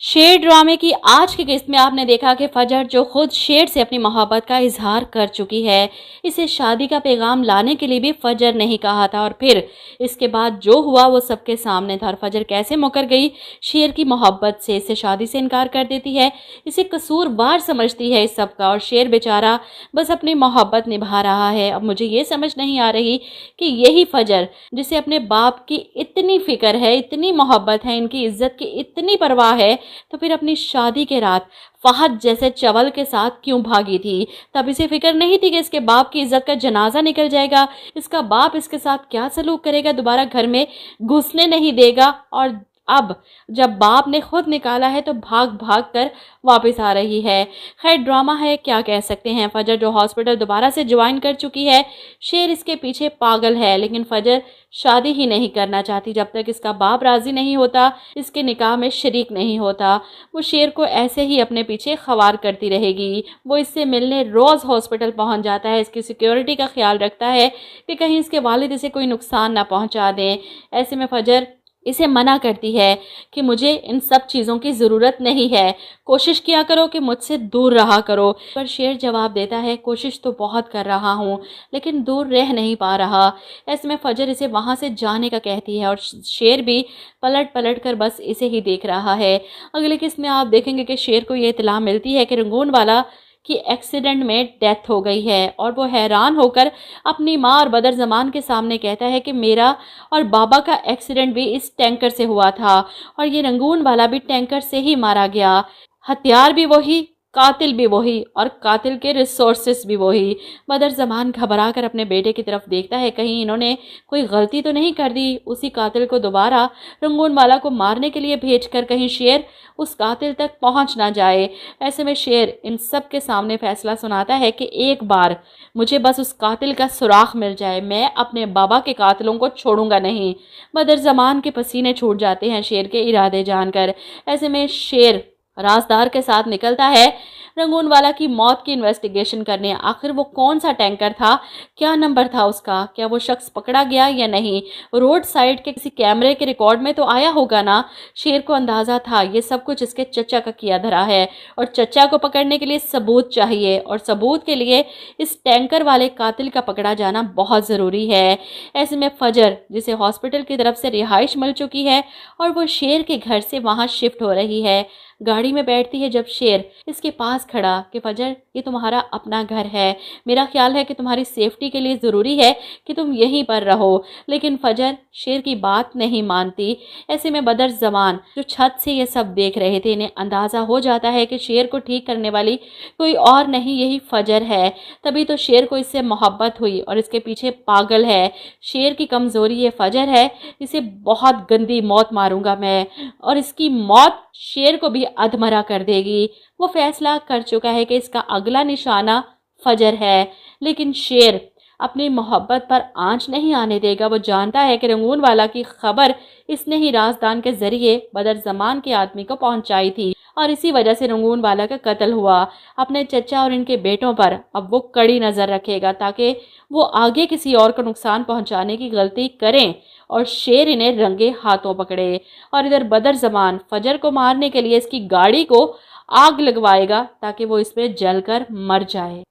शेर ड्रामे की आज की किस्त में आपने देखा कि फजर जो खुद शेर से अपनी मोहब्बत का इजहार कर चुकी है, इसे शादी का पैगाम लाने के लिए भी फजर नहीं कहा था और फिर इसके बाद जो हुआ वो सबके सामने था। और फजर कैसे मुकर गई शेर की मोहब्बत से, इसे शादी से इनकार कर देती है, इसे कसूरवार समझती है इस सब का, और शेर बेचारा बस अपनी मोहब्बत निभा रहा है। अब मुझे ये समझ नहीं आ रही कि यही फजर जिसे अपने बाप की इतनी फिक्र है, इतनी मोहब्बत है, इनकी इज्जत की इतनी परवाह है, तो फिर अपनी शादी के रात फहद जैसे चवल के साथ क्यों भागी थी? तब इसे फिक्र नहीं थी कि इसके बाप की इज्जत का जनाजा निकल जाएगा, इसका बाप इसके साथ क्या सलूक करेगा, दोबारा घर में घुसने नहीं देगा। और अब जब बाप ने खुद निकाला है तो भाग भाग कर वापस आ रही है। खैर ड्रामा है, क्या कह सकते हैं। फजर जो हॉस्पिटल दोबारा से ज्वाइन कर चुकी है, शेर इसके पीछे पागल है, लेकिन फजर शादी ही नहीं करना चाहती जब तक इसका बाप राजी नहीं होता, इसके निकाह में शरीक नहीं होता। वो शेर को ऐसे ही अपने पीछे खवार करती रहेगी। वो इससे मिलने रोज़ हॉस्पिटल पहुंच जाता है, इसकी सिक्योरिटी का ख्याल रखता है कि कहीं इसके वालिद इसे कोई नुकसान ना पहुंचा दें। ऐसे में फजर इसे मना करती है कि मुझे इन सब चीज़ों की ज़रूरत नहीं है, कोशिश किया करो कि मुझसे दूर रहा करो। पर शेर जवाब देता है, कोशिश तो बहुत कर रहा हूँ लेकिन दूर रह नहीं पा रहा। ऐसे में फजर इसे वहाँ से जाने का कहती है और शेर भी पलट पलट कर बस इसे ही देख रहा है। अगले किस्त में आप देखेंगे कि शेर को ये इत्तला मिलती है कि रंगून वाला कि एक्सीडेंट में डेथ हो गई है, और वो हैरान होकर अपनी माँ और बदर ज़मान के सामने कहता है कि मेरा और बाबा का एक्सीडेंट भी इस टैंकर से हुआ था और ये रंगून वाला भी टैंकर से ही मारा गया। हथियार भी वही, कातिल भी वही, और कातिल के रिसोर्सेस भी वही। बदर ज़मान घबरा कर अपने बेटे की तरफ देखता है, कहीं इन्होंने कोई गलती तो नहीं कर दी, उसी कातिल को दोबारा रंगून वाला को मारने के लिए भेजकर कहीं शेर उस कातिल तक पहुंच ना जाए। ऐसे में शेर इन सब के सामने फैसला सुनाता है कि एक बार मुझे बस उस कातिल का सुराख मिल जाए, मैं अपने बाबा के कातिलों को छोड़ूंगा नहीं। बदर ज़मान के पसीने छूट जाते हैं शेर के इरादे जानकर। ऐसे में शेर राजदार के साथ निकलता है रंगून वाला की मौत की इन्वेस्टिगेशन करने। आखिर वो कौन सा टैंकर था, क्या नंबर था उसका, क्या वो शख्स पकड़ा गया या नहीं, रोड साइड के किसी कैमरे के रिकॉर्ड में तो आया होगा ना। शेर को अंदाज़ा था ये सब कुछ इसके चचा का किया धरा है और चचा को पकड़ने के लिए सबूत चाहिए, और सबूत के लिए इस टैंकर वाले कातिल का पकड़ा जाना बहुत ज़रूरी है। ऐसे में फजर जिसे हॉस्पिटल की तरफ से रिहाइश मिल चुकी है और वो शेर के घर से वहाँ शिफ्ट हो रही है, गाड़ी में बैठती है जब शेर इसके पास खड़ा कि फजर ये तुम्हारा अपना घर है, मेरा ख्याल है कि तुम्हारी सेफ्टी के लिए ज़रूरी है कि तुम यहीं पर रहो। लेकिन फजर शेर की बात नहीं मानती। ऐसे में बदर ज़मान जो छत से ये सब देख रहे थे, इन्हें अंदाज़ा हो जाता है कि शेर को ठीक करने वाली कोई और नहीं, यही फजर है। तभी तो शेर को इससे मोहब्बत हुई और इसके पीछे पागल है। शेर की कमज़ोरी ये फजर है, इसे बहुत गंदी मौत मारूंगा मैं, और इसकी मौत शेर को भी अधमरा कर देगी। वो फैसला कर चुका है कि इसका अगला निशाना फजर है, लेकिन शेर अपनी मोहब्बत पर आंच नहीं आने देगा। वो जानता है कि रंगून वाला की खबर इसने ही राजदान के जरिए बदर ज़मान के आदमी को पहुंचाई थी और इसी वजह से रंगून वाला का कत्ल हुआ। अपने चचा और इनके बेटों पर अब वो कड़ी नज़र रखेगा ताकि वो आगे किसी और को नुकसान पहुंचाने की गलती करें और शेर इन्हें रंगे हाथों पकड़े। और इधर बदर ज़मान फजर को मारने के लिए इसकी गाड़ी को आग लगवाएगा ताकि वो इसमें जलकर मर जाए।